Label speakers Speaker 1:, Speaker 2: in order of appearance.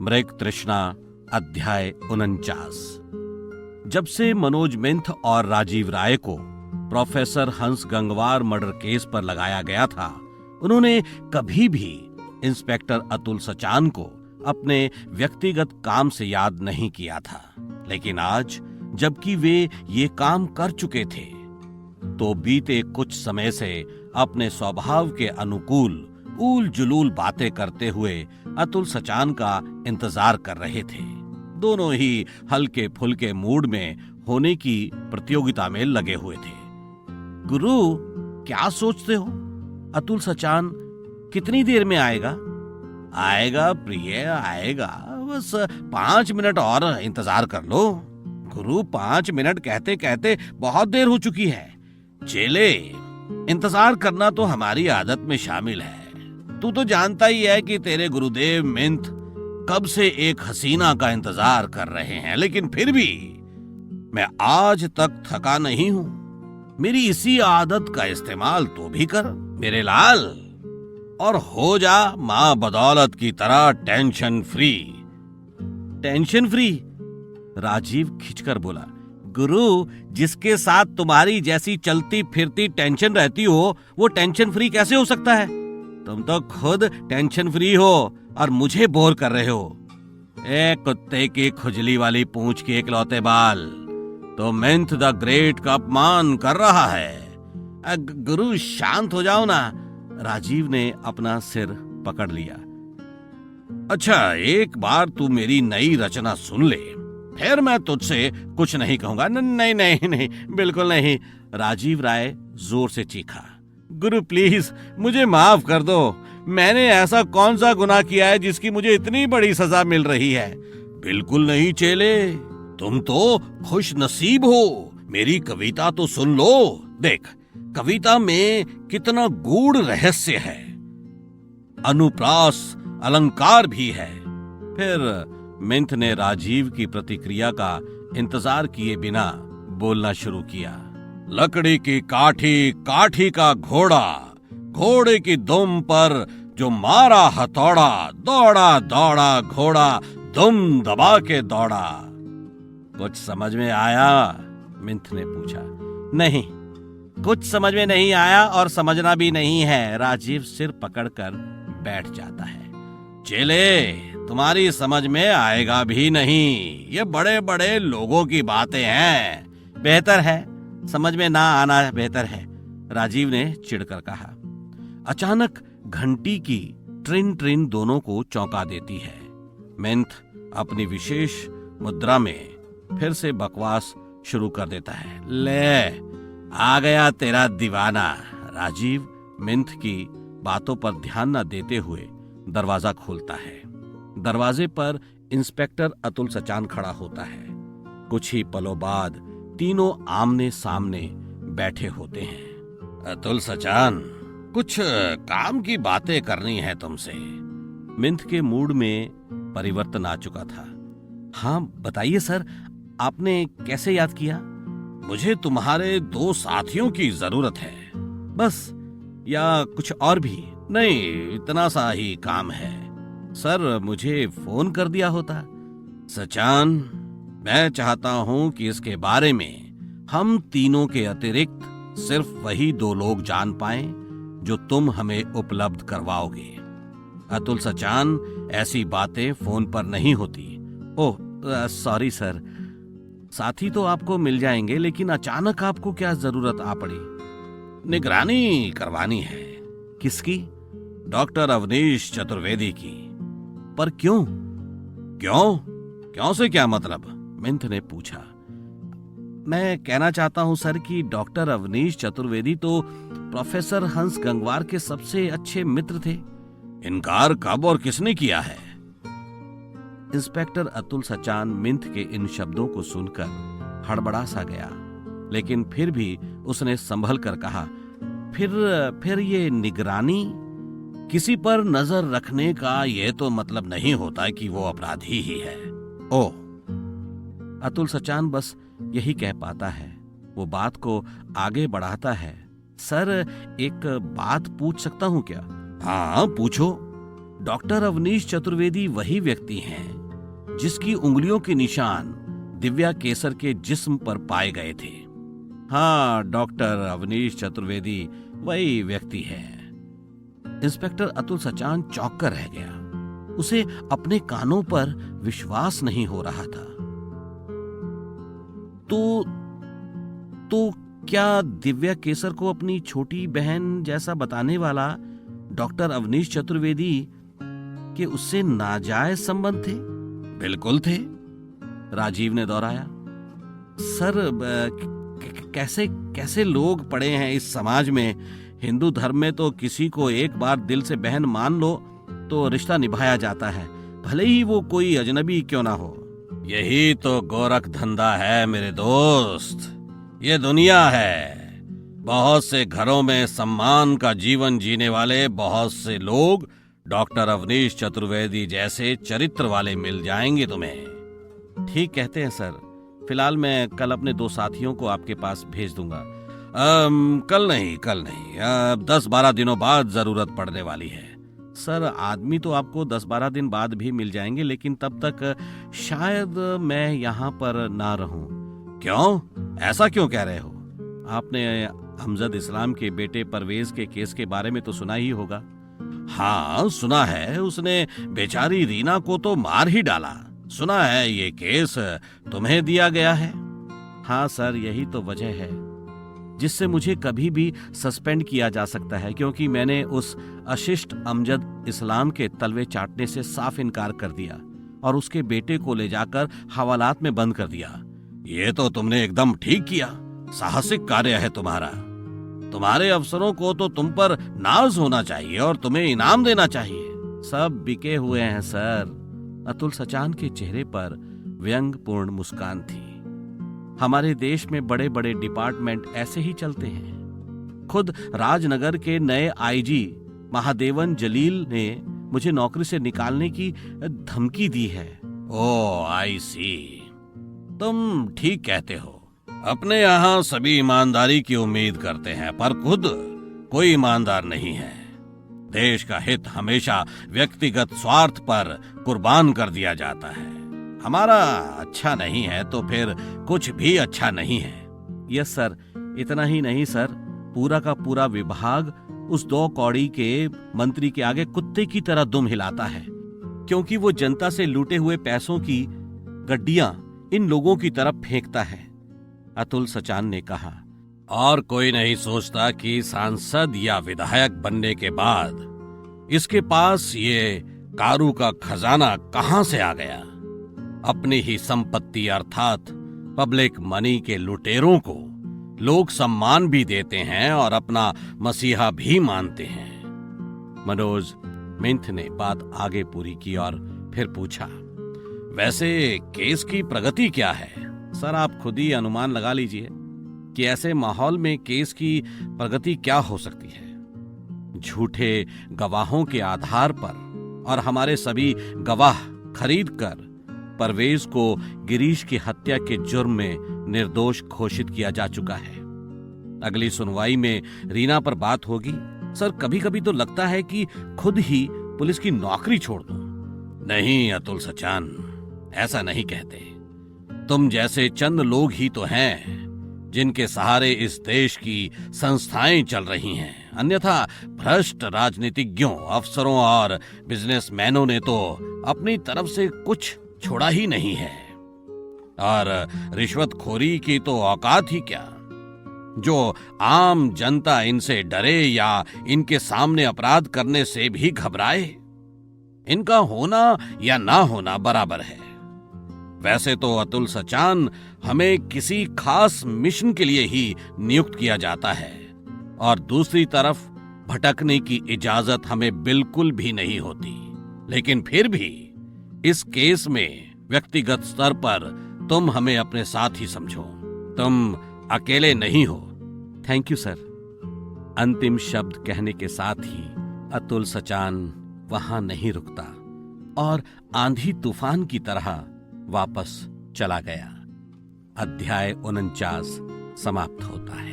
Speaker 1: मृग तृष्णा अध्याय 49। जब से मनोज मिंथ और राजीव राय को प्रोफेसर हंस गंगवार मर्डर केस पर लगाया गया था, उन्होंने कभी भी इंस्पेक्टर अतुल सचान को अपने व्यक्तिगत काम से याद नहीं किया था। लेकिन आज जबकि वे ये काम कर चुके थे, तो बीते कुछ समय से अपने स्वभाव के अनुकूल ऊल जुलूल बातें करते हुए अतुल सचान का इंतजार कर रहे थे। दोनों ही हल्के फुल्के मूड में होने की प्रतियोगिता में लगे हुए थे। गुरु, क्या सोचते हो? अतुल सचान कितनी देर में आएगा? आएगा प्रिय, आएगा। बस 5 मिनट और इंतजार कर लो। गुरु, 5 मिनट कहते कहते बहुत देर हो चुकी है। चेले, इंतजार करना तो हमारी आदत में शामिल है। तू तो जानता ही है कि तेरे गुरुदेव मिंथ कब से एक हसीना का इंतजार कर रहे हैं, लेकिन फिर भी मैं आज तक थका नहीं हूं। मेरी इसी आदत का इस्तेमाल तो भी कर मेरे लाल, और हो जा मां बदौलत की तरह tension free. Tension free? Rajiv खिंचकर बोला, गुरु, जिसके साथ तुम्हारी जैसी चलती फिरती टेंशन रहती हो, वो टेंशन फ्री कैसे हो सकता है? तुम तो खुद टेंशन फ्री हो और मुझे बोर कर रहे हो। ए कुत्ते की खुजली वाली पूंछ के इकलौते बाल, तो मिंथ द ग्रेट का अपमान कर रहा है। गुरु, शांत हो जाओ ना। राजीव ने अपना सिर पकड़ लिया। अच्छा, एक बार तू मेरी नई रचना सुन ले, फिर मैं तुझसे कुछ नहीं कहूंगा। नहीं नहीं नहीं, बिल्कुल नहीं। राजीव राय जोर से चीखा। गुरु प्लीज, मुझे माफ कर दो। मैंने ऐसा कौन सा गुनाह किया है जिसकी मुझे इतनी बड़ी सजा मिल रही है? बिल्कुल नहीं चेले, तुम तो खुश नसीब हो। मेरी कविता तो सुन लो। देख, कविता में कितना गूढ़ रहस्य है, अनुप्रास अलंकार भी है। फिर मिंथ ने राजीव की प्रतिक्रिया का इंतजार किए बिना बोलना शुरू किया। लकड़ी की काठी, काठी का घोड़ा, घोड़े की दुम पर जो मारा हथौड़ा, दौड़ा दौड़ा घोड़ा दुम दबा के दौड़ा। कुछ समझ में आया? मिंथ ने पूछा। नहीं, कुछ समझ में नहीं आया और समझना भी नहीं है। राजीव सिर पकड़कर बैठ जाता है। चेले, तुम्हारी समझ में आएगा भी नहीं। ये बड़े बड़े लोगों की बातें हैं। बेहतर है समझ में ना आना बेहतर है, राजीव ने चिढ़कर कहा। अचानक घंटी की ट्रिन ट्रिन दोनों को चौंका देती है। मिंथ अपनी विशेष मुद्रा में फिर से बकवास शुरू कर देता है। ले, आ गया तेरा दीवाना। राजीव मिंथ की बातों पर ध्यान न देते हुए दरवाजा खोलता है। दरवाजे पर इंस्पेक्टर अतुल सचान खड़ा होता है। कुछ ही पलों बाद तीनों आमने सामने बैठे होते हैं। अतुल सचान, कुछ काम की बातें करनी है तुमसे। मिंथ के मूड में परिवर्तन आ चुका था। हाँ बताइए सर, आपने कैसे याद किया? मुझे तुम्हारे 2 साथियों की जरूरत है बस, या कुछ और भी? नहीं, इतना सा ही काम है। सर, मुझे फोन कर दिया होता। सचान, मैं चाहता हूं कि इसके बारे में हम तीनों के अतिरिक्त सिर्फ वही 2 लोग जान पाएं जो तुम हमें उपलब्ध करवाओगे। अतुल सचान, ऐसी बातें फोन पर नहीं होती। Oh sorry sir. साथी तो आपको मिल जाएंगे, लेकिन अचानक आपको क्या जरूरत आ पड़ी? निगरानी करवानी है। किसकी? डॉक्टर अवनीश चतुर्वेदी की। पर क्यों? क्यों से क्या मतलब? मिंथ ने पूछा। मैं कहना चाहता हूं सर कि डॉक्टर अवनीश चतुर्वेदी तो प्रोफेसर हंस गंगवार के सबसे अच्छे मित्र थे। इनकार कब और किसने किया है? इंस्पेक्टर अतुल सचान मिंथ के इन शब्दों को सुनकर हड़बड़ा सा गया, लेकिन फिर भी उसने संभल कर कहा, फिर ये निगरानी, किसी पर नजर रखने का ये तो मतलब नहीं होता कि वो अपराधी ही है। ओह, अतुल सचान बस यही कह पाता है। वो बात को आगे बढ़ाता है। सर, एक बात पूछ सकता हूं क्या? हाँ पूछो। डॉक्टर अवनीश चतुर्वेदी वही व्यक्ति हैं जिसकी उंगलियों के निशान दिव्या केसर के जिस्म पर पाए गए थे। हाँ, डॉक्टर अवनीश चतुर्वेदी वही व्यक्ति है। इंस्पेक्टर अतुल सचान चौंक कर रह गया। उसे अपने कानों पर विश्वास नहीं हो रहा था। तो क्या दिव्या केसर को अपनी छोटी बहन जैसा बताने वाला डॉक्टर अवनीश चतुर्वेदी के उससे नाजायज संबंध थे? बिल्कुल थे, राजीव ने दोहराया। सर, कैसे कैसे लोग पड़े हैं इस समाज में। हिंदू धर्म में तो किसी को एक बार दिल से बहन मान लो तो रिश्ता निभाया जाता है, भले ही वो कोई अजनबी क्यों ना हो। यही तो गोरख धंधा है मेरे दोस्त, ये दुनिया है। बहुत से घरों में सम्मान का जीवन जीने वाले बहुत से लोग डॉक्टर अवनीश चतुर्वेदी जैसे चरित्र वाले मिल जाएंगे तुम्हें। ठीक कहते हैं सर। फिलहाल मैं कल अपने 2 साथियों को आपके पास भेज दूंगा। कल नहीं 10-12 दिनों बाद जरूरत पड़ने वाली है। सर, आदमी तो आपको 10-12 दिन बाद भी मिल जाएंगे, लेकिन तब तक शायद मैं यहाँ पर ना रहूं। क्यों? ऐसा क्यों कह रहे हो? आपने हमजद इस्लाम के बेटे परवेज के केस के बारे में तो सुना ही होगा। हाँ, सुना है। उसने बेचारी रीना को तो मार ही डाला। सुना है ये केस तुम्हें दिया गया है। हाँ सर, यही तो वजह है जिससे मुझे कभी भी सस्पेंड किया जा सकता है, क्योंकि मैंने उस अशिष्ट अमजद इस्लाम के तलवे चाटने से साफ इनकार कर दिया और उसके बेटे को ले जाकर हवालात में बंद कर दिया। ये तो तुमने एकदम ठीक किया। साहसिक कार्य है तुम्हारा। तुम्हारे अफसरों को तो तुम पर नाज होना चाहिए और तुम्हें इनाम देना चाहिए। सब बिके हुए हैं सर। अतुल सचान के चेहरे पर व्यंग्यपूर्ण मुस्कान थी। हमारे देश में बड़े बड़े डिपार्टमेंट ऐसे ही चलते हैं। खुद राजनगर के नए आईजी महादेवन जलील ने मुझे नौकरी से निकालने की धमकी दी है। ओह, आई सी। तुम ठीक कहते हो। अपने यहाँ सभी ईमानदारी की उम्मीद करते हैं, पर खुद कोई ईमानदार नहीं है। देश का हित हमेशा व्यक्तिगत स्वार्थ पर कुर्बान कर दिया जाता है। हमारा अच्छा नहीं है तो फिर कुछ भी अच्छा नहीं है। Yes sir. इतना ही नहीं सर, पूरा का पूरा विभाग उस 2 कौड़ी के मंत्री के आगे कुत्ते की तरह दुम हिलाता है, क्योंकि वो जनता से लूटे हुए पैसों की गड्डियां इन लोगों की तरफ फेंकता है। अतुल सचान ने कहा। और कोई नहीं सोचता कि सांसद या विधायक बनने के बाद इसके पास ये कारू का खजाना कहां से आ गया। अपनी ही संपत्ति अर्थात पब्लिक मनी के लुटेरों को लोग सम्मान भी देते हैं और अपना मसीहा भी मानते हैं। मनोज मिंथ ने बात आगे पूरी की और फिर पूछा, वैसे केस की प्रगति क्या है? सर, आप खुद ही अनुमान लगा लीजिए कि ऐसे माहौल में केस की प्रगति क्या हो सकती है। झूठे गवाहों के आधार पर और हमारे सभी गवाह खरीदकर परवेज को गिरीश की हत्या के जुर्म में निर्दोष घोषित किया जा चुका है। अगली सुनवाई में रीना पर बात होगी। सर, कभी कभी तो लगता है कि खुद ही पुलिस की नौकरी छोड़ दो। नहीं अतुल सचान, ऐसा नहीं कहते। तुम जैसे चंद लोग ही तो हैं जिनके सहारे इस देश की संस्थाएं चल रही हैं। अन्यथा भ्रष्ट राजनीतिज्ञों, अफसरों और बिजनेसमैनों ने तो अपनी तरफ से कुछ छोड़ा ही नहीं है। और रिश्वतखोरी की तो औकात ही क्या, जो आम जनता इनसे डरे या इनके सामने अपराध करने से भी घबराए। इनका होना या ना होना बराबर है। वैसे तो अतुल सचान हमें किसी खास मिशन के लिए ही नियुक्त किया जाता है और दूसरी तरफ भटकने की इजाजत हमें बिल्कुल भी नहीं होती। लेकिन फिर भी इस केस में व्यक्तिगत स्तर पर तुम हमें अपने साथ ही समझो। तुम अकेले नहीं हो। Thank you sir. अंतिम शब्द कहने के साथ ही अतुल सचान वहां नहीं रुकता और आंधी तूफान की तरह वापस चला गया। अध्याय 49 समाप्त होता है।